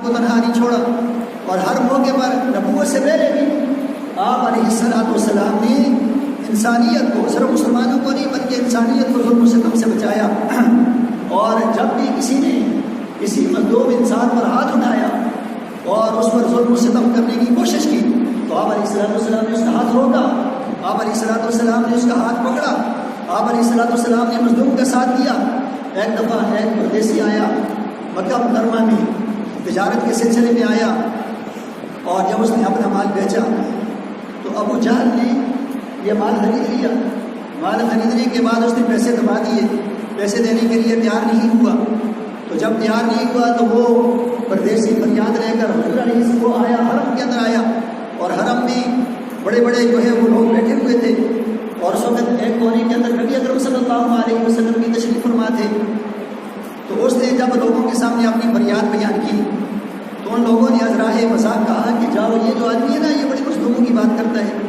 کو تنہا نہیں چھوڑا، اور ہر موقع پر نبوت سے پہلے بھی آپ علیہ السلام نے انسانیت کو، صرف مسلمانوں کو نہیں بلکہ انسانیت کو ظلم و ستم سے بچایا۔ اور جب بھی کسی نے کسی مظلوم انسان پر ہاتھ اٹھایا اور اس پر ظلم و ستم کرنے کی کوشش کی تو آپ علیہ السلام نے اس کا ہاتھ روکا، آپ علیہ السلام نے اس کا ہاتھ پکڑا، آپ علیہ السلام نے مظلوم کا ساتھ دیا۔ ایک دفعہ ایک پردیسی آیا مکہ مکرمہ میں، تجارت کے سلسلے میں آیا، اور جب اس نے اپنا مال بیچا تو ابو جہل نے یہ مال خرید لیا۔ مال خریدنے کے بعد اس نے پیسے دبا دیے، پیسے دینے کے لیے تیار نہیں ہوا۔ تو جب تیار نہیں ہوا تو وہ پردیسی فریاد لے کر حضور علیہ السلام کو آیا، حرم کے اندر آیا، اور حرم میں بڑے بڑے جو ہے وہ لوگ بیٹھے ہوئے تھے، اور اس وقت ایک کونے کے اندر نبی اکرم صلی اللہ علیہ وسلم کی تشریف فرما تھے۔ تو اس نے جب لوگوں کے سامنے اپنی فریاد بیان کی تو ان لوگوں نے ازراہ مذاق کہا کہ جاؤ، یہ جو آدمی ہے نا یہ بڑی مظلوموں کی بات کرتا ہے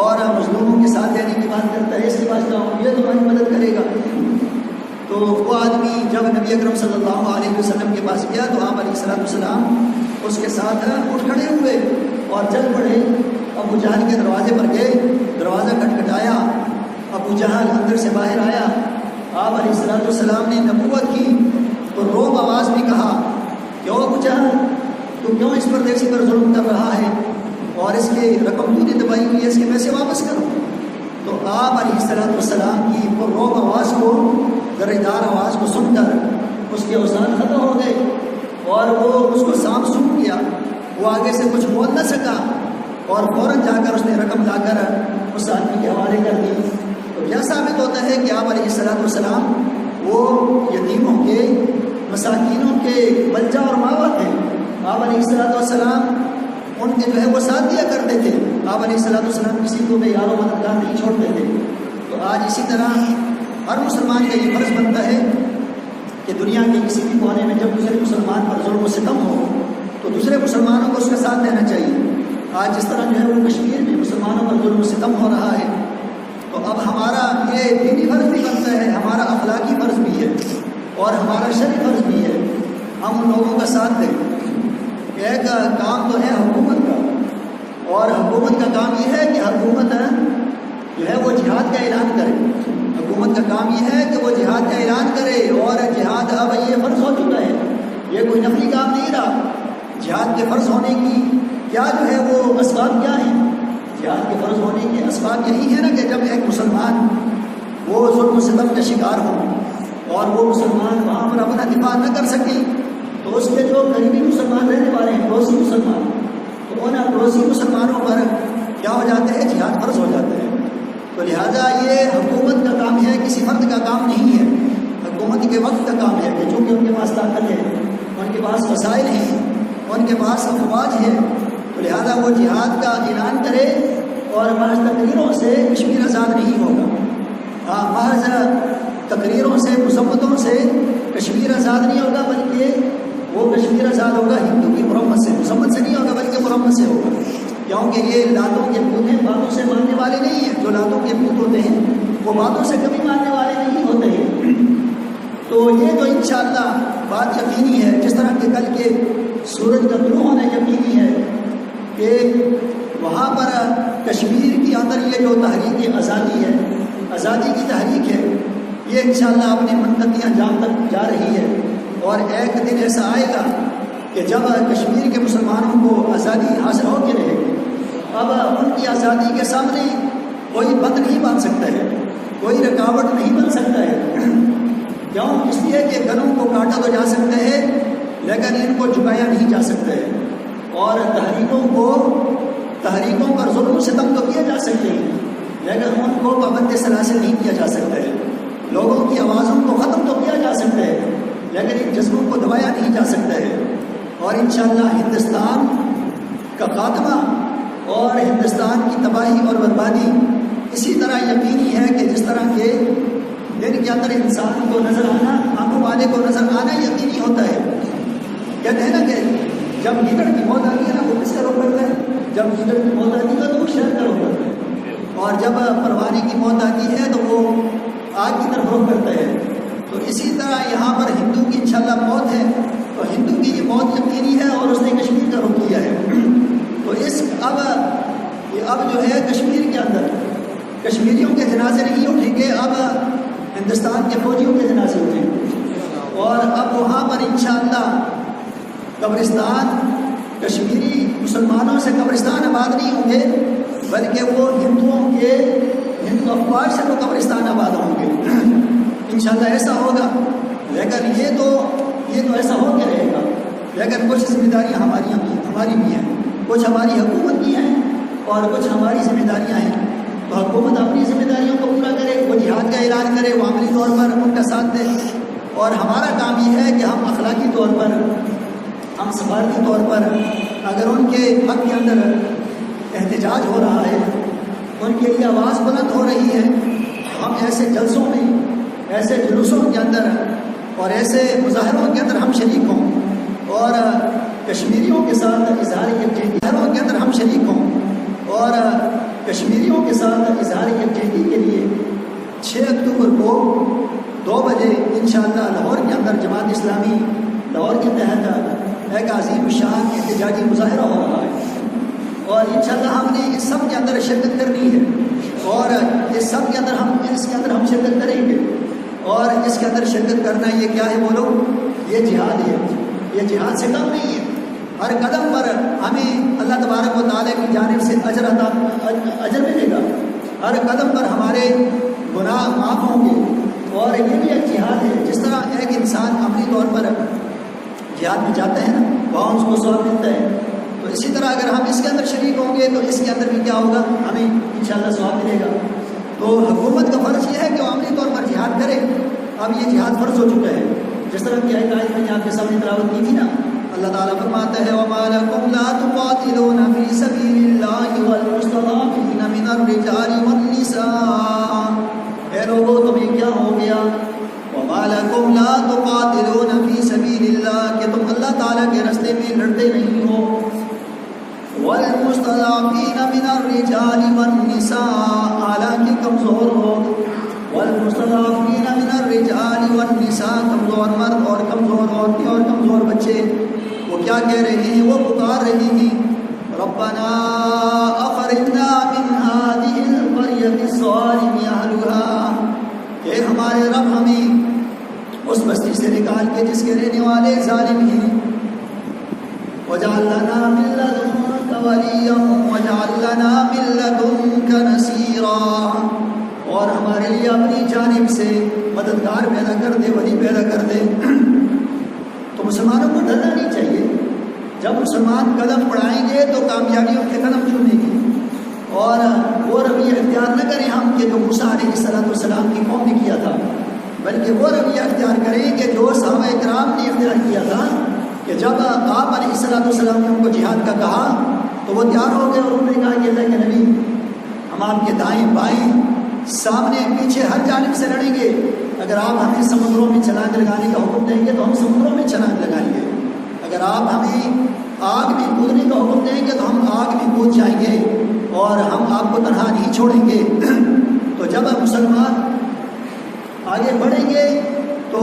اور مظلوموں کے ساتھ دینے کی بات کرتا ہے، اس کے پاس جاؤ، یہ تمہاری مدد کرے گا۔ تو وہ آدمی جب نبی اکرم صلی اللہ علیہ وسلم کے پاس گیا تو آپ علیہ السلام اس کے ساتھ اٹھ کھڑے ہوئے اور چل پڑے، ابو جہل کے دروازے پر گئے، دروازہ کھٹکھٹایا، ابو جہل اندر سے باہر آیا، آپ علیہ السلام نے نبوت کی تو روب آواز میں کہا کہ او ابو جہل، تو کیوں اس پردیسی پر ظلم کر رہا ہے اور اس کی رقم تو نے دبائی ہوئی ہے، اس کے پیسے واپس کرو۔ تو آپ علیہ السلام کی وہ روب آواز کو، درجدار آواز کو سن کر اس کے اوزان ختم ہو گئے اور وہ اس کو سانپ سونپ گیا، وہ آگے سے کچھ بول نہ سکا، اور فوراً جا کر اس نے رقم لا کر اس آدمی کے حوالے کر دی۔ تو کیا ثابت ہوتا ہے کہ آپ علیہ السلام وہ یتیموں کے، مساکینوں کے ملجا اور ماوا تھے۔ آپ علیہ السلام ان کے جو ہے وہ ساتھ دیا کرتے تھے، آپ علیہ السلام کسی کو بے یار و مددگار نہیں چھوڑتے تھے۔ تو آج اسی طرح ہر مسلمان کا یہ فرض بنتا ہے کہ دنیا کے کسی بھی کونے میں جب دوسرے مسلمان پر ظلم و ستم ہو تو دوسرے مسلمانوں کو اس کا ساتھ دینا چاہیے۔ آج جس طرح جو ہے وہ کشمیر میں مسلمانوں پر ظلم و ستم ہو رہا ہے، تو اب ہمارا یہ دینی فرض بھی بنتا ہے، ہمارا اخلاقی فرض بھی ہے اور ہمارا شرعی فرض بھی ہے، ہم ان لوگوں کا ساتھ دیں۔ ایک کام تو ہے حکومت کا، اور حکومت کا کام یہ ہے کہ حکومت جو ہے وہ جہاد کا اعلان کرے، حکومت کا کام یہ ہے کہ وہ جہاد کا اعلان کرے، اور جہاد اب یہ فرض ہو چکا ہے، یہ کوئی نفلی کام نہیں رہا۔ جہاد کے فرض ہونے کی کیا جو ہے وہ اسباب کیا ہیں؟ جہاد کے فرض ہونے کے اسباب یہی ہے نا کہ جب ایک مسلمان وہ ظلم و ستم کا شکار ہو اور وہ مسلمان وہاں پر اپنا دفاع نہ کر سکے تو اس کے جو قریبی مسلمان رہنے والے ہیں، پڑوسی مسلمان، تو ان پڑوسی مسلمانوں پر کیا ہو جاتے ہیں؟ جہاد فرض ہو جاتا ہے۔ تو لہٰذا یہ حکومت کا کام ہے، کسی فرد کا کام نہیں ہے، حکومت کے وقت کا کام ہے کہ چونکہ ان کے پاس طاقت ہے، ان کے پاس وسائل ہیں، ان کے پاس افواج ہے، تو لہٰذا وہ جہاد کا اعلان کرے، اور محض تقریروں سے کشمیر آزاد نہیں ہوگا، محض تقریروں سے، مذمتوں سے کشمیر آزاد نہیں ہوگا، بلکہ وہ کشمیر آزاد ہوگا ہندو کی مرمت سے، مذمت سے نہیں ہوگا بلکہ مرمت سے ہوگا، کیونکہ یہ لاتوں کے بت ہیں، باتوں سے ماننے والے نہیں ہیں۔ جو لاتوں کے بت ہوتے ہیں وہ باتوں سے کبھی ماننے والے نہیں ہوتے ہیں۔ تو یہ تو انشاءاللہ بات یقینی ہے، جس طرح کہ کل کے سورج کا طلوع ہونا یقینی ہے کہ وہاں پر کشمیر کے اندر یہ جو تحریک آزادی ہے، آزادی کی تحریک ہے، یہ انشاءاللہ اپنے منتقی انجام تک جا رہی ہے، اور ایک دن ایسا آئے گا کہ جب کشمیر کے مسلمانوں کو آزادی حاصل ہو کے رہے گی، اب ان کی آزادی کے سامنے کوئی بند نہیں بن سکتا ہے، کوئی رکاوٹ نہیں بن سکتا ہے۔ کیوں؟ اس لیے کہ گنوں کو کاٹا تو جا سکتا ہے لیکن ان کو جھکایا نہیں جا سکتا ہے، اور تحریکوں پر ظلم و ستم تو کیے جا سکتے ہیں لیکن ان کو پابند سلاسل نہیں کیا جا سکتا ہے۔ لوگوں کی آوازوں کو ختم تو کیا جا سکتا ہے لیکن ان جذبوں کو دبایا نہیں جا سکتا ہے، اور انشاءاللہ ہندوستان کا خاتمہ اور ہندوستان کی تباہی اور بربادی اسی طرح یقینی ہے کہ جس طرح کے دن کے اندر انسان کو نظر آنا، آنکھوں والے کو نظر آنا یقینی ہوتا ہے۔ کہتے ہیں نا کہ جب گیدڑ کی موت آتی ہے نا وہ کس کا رخ کرتا ہے؟ جب گیدڑ کی موت آتی ہے تو وہ شہر کا رخ کرتا ہے، اور جب پروانے کی موت آتی ہے تو وہ آگ کی طرف رخ کرتا ہے۔ تو اسی طرح یہاں پر ہندو کی انشاءاللہ موت ہے، تو ہندو کی یہ موت یقینی ہے اور اس نے کشمیر کا رخ کیا ہے۔ تو اب جو ہے کشمیر کے اندر کشمیریوں کے جنازے نہیں اٹھیں گے، اب ہندوستان کے فوجیوں کے جنازے اٹھیں گے، اور اب وہاں پر انشاءاللہ قبرستان کشمیری مسلمانوں سے قبرستان آباد نہیں ہوں گے، بلکہ وہ ہندو افواج سے وہ قبرستان آباد ہوں گے۔ انشاءاللہ ایسا ہوگا، لیکن یہ تو ایسا ہو کے رہے گا، لیکن کچھ ذمہ داریاں ہماری بھی ہیں، کچھ ہماری حکومت کی ہیں اور کچھ ہماری ذمہ داریاں ہیں۔ تو حکومت اپنی ذمہ داریوں کو پورا کرے، وہ جہاد کا اعلان کرے، وہ عملی طور پر ان کا ساتھ دے، اور ہمارا کام یہ ہے کہ ہم اخلاقی طور پر، ہم سفارتی طور پر اگر ان کے حق کے اندر احتجاج ہو رہا ہے، ان کے لیے آواز بلند ہو رہی ہے، ہم ایسے جلسوں میں، ایسے جلوسوں کے اندر اور ایسے مظاہروں کے اندر ہم شریک ہوں، اور کشمیریوں کے ساتھ اظہار یکجہتی کے اندر ہم شریک ہوں، اور کشمیریوں کے ساتھ اظہار یکجہتی کے لیے 6 اکتوبر کو 2 بجے انشاءاللہ لاہور کے اندر جماعت اسلامی لاہور کے تحت ایک عظیم شان احتجاجی مظاہرہ ہو رہا ہے، اور انشاءاللہ ہم نے اس سب کے اندر شرکت کرنی ہے، اور اس سب کے اندر ہم شرکت کریں گے، اور اس کے اندر شرکت کرنا یہ کیا ہے بولو؟ یہ جہاد ہے، یہ جہاد سے کم نہیں ہے۔ ہر قدم پر ہمیں اللہ تبارک و تعالیٰ کی جانب سے اجر ملے گا، ہر قدم پر ہمارے گناہ معاف ہوں گے، اور یہ بھی ایک جہاد ہے۔ جس طرح ایک انسان عملی طور پر جہاد میں جاتا ہے نا، وہاں اس کو ثواب ملتا ہے، تو اسی طرح اگر ہم اس کے اندر شریک ہوں گے تو اس کے اندر بھی کیا ہوگا؟ ہمیں انشاءاللہ ثواب ملے گا۔ تو حکومت کا فرض یہ ہے کہ وہ عملی طور پر جہاد کرے۔ اب یہ جہاد فرض ہو چکا ہے، جس طرح کی آیت میں نے آپ کے سامنے تلاوت کی تھی نا، اللہ تعالیٰ فرماتا ہے وَمَا لَكُمْ لَا تُقَاتِلُونَ فِي سَبِيلِ اللَّهِ وَالْمُسْتَضْعَفِينَ مِنَ الرِّجَالِ وَالنِّسَاءِ، اے لوگوں تمہیں کیا ہو گیا؟ وَمَا لَكُمْ لَا تُقَاتِلُونَ فِي سَبِيلِ اللَّهِ، کہ تم اللہ تعالیٰ کے راستے میں لڑتے نہیں ہو، وَالْمُسْتَضْعَفِينَ مِنَ الرِّجَالِ وَالنِّسَاءِ، حالانکہ کمزور ہو، وَالْمُسْتَضْعَفِينَ مِنَ الرِّجَالِ وَالنِّسَاءِ، کمزور مرد اور کمزور عورتیں اور کمزور بچے، وہ کیا کہہ رہے ہیں؟ وہ پکار رہے ہیں ربنا اخرجنا من هذه القرية الظالم اهلها، کہ ہمارے رب ہمیں اس بستی سے نکال کے جس کے رہنے والے ظالم ہیں، وَاجْعَل لَّنَا مِن لَّدُنكَ وَلِيًّا وَاجْعَل لَّنَا مِن لَّدُنكَ نَصِيرًا، اور ہمارے لیے اپنی جانب سے مددگار پیدا کر دے، ولی پیدا کر دے۔ تو مسلمانوں کو ڈرنا نہیں چاہیے، جب مسلمان قدم بڑھائیں گے تو کامیابیوں کے قدم چومیں گے، اور وہ رویہ اختیار نہ کریں ہم کہ جو موسیٰ علیہ السلام کی قوم نے کیا تھا، بلکہ وہ رویہ اختیار کریں کہ جو صحابہ کرام نے اختیار کیا تھا، کہ جب آپ علیہ السلام نے ان کو جہاد کا کہا تو وہ تیار ہو گئے، اور انہوں نے کہا کہ اللہ کے نبی ہم آپ کے دائیں بائیں سامنے پیچھے ہر جانب سے لڑیں گے، اگر آپ ہمیں سمندروں میں چھلانگ لگانے کا حکم دیں گے تو ہم سمندروں میں چھلانگ لگائیں گے، اگر آپ ہمیں آگ میں کودنے کا حکم دیں گے تو ہم آگ میں کود جائیں گے، اور ہم آپ کو تنہا نہیں چھوڑیں گے۔ تو جب مسلمان آگے بڑھیں گے تو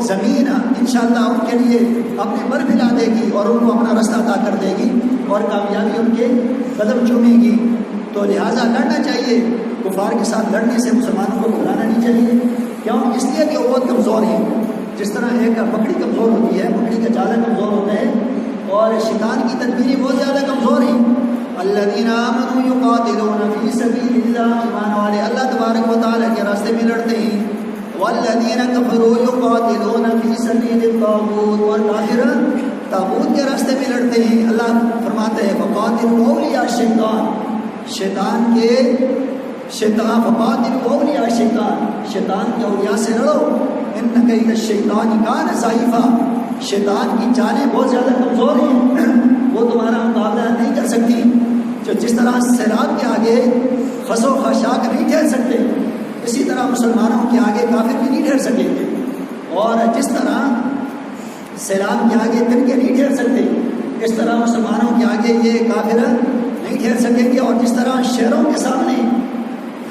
زمین انشاءاللہ ان کے لیے اپنے پر پھیلا دے گی اور ان کو اپنا رستہ عطا کر دے گی، اور کامیابی ان کے قدم چومے گی۔ تو لہٰذا لڑنا چاہیے، کفار کے ساتھ لڑنے سے مسلمانوں کو گھبرانا نہیں چاہیے، کیوں؟ اس لیے کہ وہ بہت کمزور ہیں، جس طرح ایک بکری کمزور ہوتی ہے، بکری کا چالہ کمزور ہوتا ہے، اور شیطان کی تدبیریں بہت زیادہ کمزور ہیں۔ الذین آمنوا یقاتلون فی سبیل اللہ، ایمان والے اللہ تبارک و تعالیٰ کے راستے میں لڑتے ہیں، والذین کفروا یقاتلون فی سبیل الطاغوت، اور کافر طاغوت کے راستے میں لڑتے ہیں۔ اللہ فرماتا ہے فقاتلوا اولیاء شیطان کے اولیاء سے لڑو، ان کید الشیطان کان ضعیفا، شیطان کی چالیں بہت زیادہ کمزور ہیں، وہ تمہارا مقابلہ نہیں کر سکتی۔ جو جس طرح سیلاب کے آگے خس و خاشاک نہیں ٹھہر سکتے، اسی طرح مسلمانوں کے آگے کافر بھی نہیں ٹھہر سکیں گے، اور جس طرح سیلاب کے آگے تنکے نہیں ٹھہر سکتے، اس طرح مسلمانوں کے آگے یہ کافر نہیں ٹھہر سکیں گے، اور جس طرح شہروں کے سامنے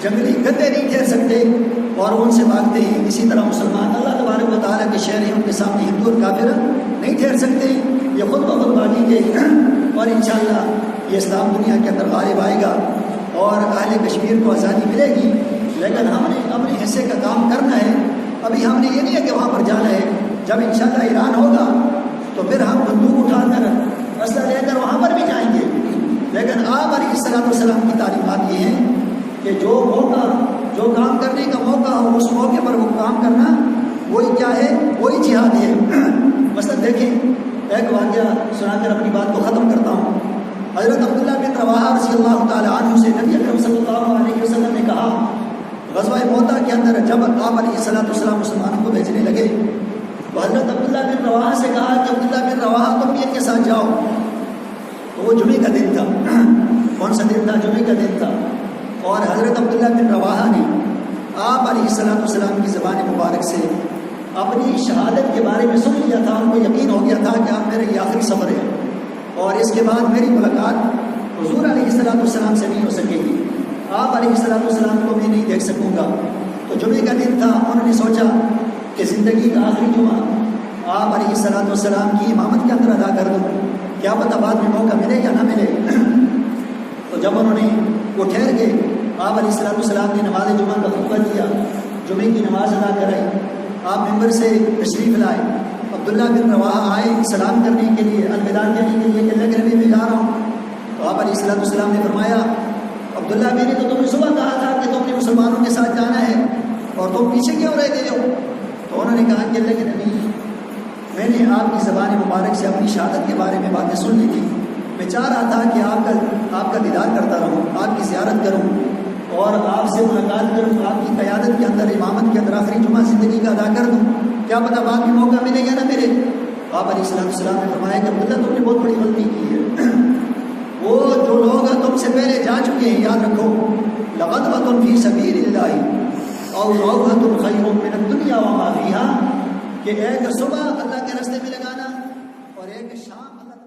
جنگلی گدے نہیں ٹھہر سکتے، اور ان سے بھاگتے ہیں. اسی طرح مسلمان اللہ تبارک و تعالیٰ کے شہری ان کے سامنے ہندو اور کافر نہیں ٹھہر سکتے. یہ خود بخود بھاگیں گے اور انشاءاللہ یہ اسلام دنیا کے اندر غالب آئے گا اور اہل کشمیر کو آزادی ملے گی. لیکن ہم نے اپنے حصے کا کام کرنا ہے. ابھی ہم نے یہ نہیں ہے کہ وہاں پر جانا ہے. جب انشاءاللہ ایران ہوگا تو پھر ہم بندوق اٹھا کر اسلحہ لے کر وہاں پر بھی جائیں گے. لیکن آپ علیہ الصلوۃ والسلام کی تعلیمات یہ ہیں کہ جو موقع جو کام کرنے کا موقع ہو اس موقع پر وہ کام کرنا وہی کیا ہے, وہی جہاد ہے. مثلا دیکھیں ایک واقعہ سنا کر اپنی بات کو ختم کرتا ہوں. حضرت عبداللہ بن رواحہ رضی اللہ تعالی عنہ سے نبی اکرم صلی اللہ علیہ وسلم نے کہا غزوہ موطا کے اندر جب آپ علیہ الصلوۃ والسلام مسلمانوں کو بھیجنے لگے تو حضرت عبداللہ بن رواحہ سے کہا کہ عبداللہ بن رواحہ تم بھی ان کے ساتھ جاؤ. تو وہ جمعے کا دن تھا. کون سا دن تھا؟ جمعے کا دن تھا. اور حضرت عبداللہ بن رواحہ نے آپ علیہ الصلوۃ والسلام کی زبان مبارک سے اپنی شہادت کے بارے میں سن لیا تھا. ان کو یقین ہو گیا تھا کہ آپ میرے یہ آخری سفر ہے اور اس کے بعد میری ملاقات حضور علیہ الصلوۃ والسلام سے نہیں ہو سکے گی. آپ علیہ الصلوۃ والسلام کو میں نہیں دیکھ سکوں گا. تو جمعے کا دن تھا. انہوں نے سوچا کہ زندگی کا آخری جمعہ آپ علیہ الصلوۃ والسلام کی امامت کے اندر ادا کر دوں, کیا پتہ بعد میں موقع ملے یا نہ ملے. تو جب انہوں نے وہ ٹھہر گئے, آپ علیہ الصلوۃ والسلام نے نماز جمعہ کا خطبہ دیا, جمعے کی نماز ادا کرائی, آپ ممبر سے تشریف لائے. عبداللہ بن رواحہ آئے سلام کرنے کے لیے, الوداع کرنے کے لیے کہ اللہ کے نبی میں جا رہا ہوں. تو آپ علیہ الصلوۃ والسلام نے فرمایا عبداللہ میں نے تو تمہیں صبح کہا تھا کہ تم نے مسلمانوں کے ساتھ جانا ہے اور تم پیچھے کیوں رہ گئے ہو. تو انہوں نے کہا کہ اللہ کے نبی میں نے آپ کی زبان مبارک سے اپنی شہادت کے بارے میں باتیں سن لی تھی. میں چاہ رہا تھا کہ آپ کا دیدار کرتا رہوں, آپ کی زیارت کروں اور آپ سے ملاقات کروں, آپ کی قیادت کے اندر امامت کے اندر آخری جمعہ زندگی کا ادا کر دوں, کیا پتہ بعد میں موقع ملے یا نہ ملے. آپ علیہ الصلوۃ والسلام نے فرمایا کہ عبداللہ تم نے بہت بڑی غلطی کی ہے. وہ جو لوگ تم سے پہلے جا چکے ہیں یاد رکھو لغدوۃ فی سبیل اللہ اور روضۃ خیر من الدنیا وما فیہا, کہ ایک صبح اللہ کے راستے میں لگانا اور ایک شام اللہ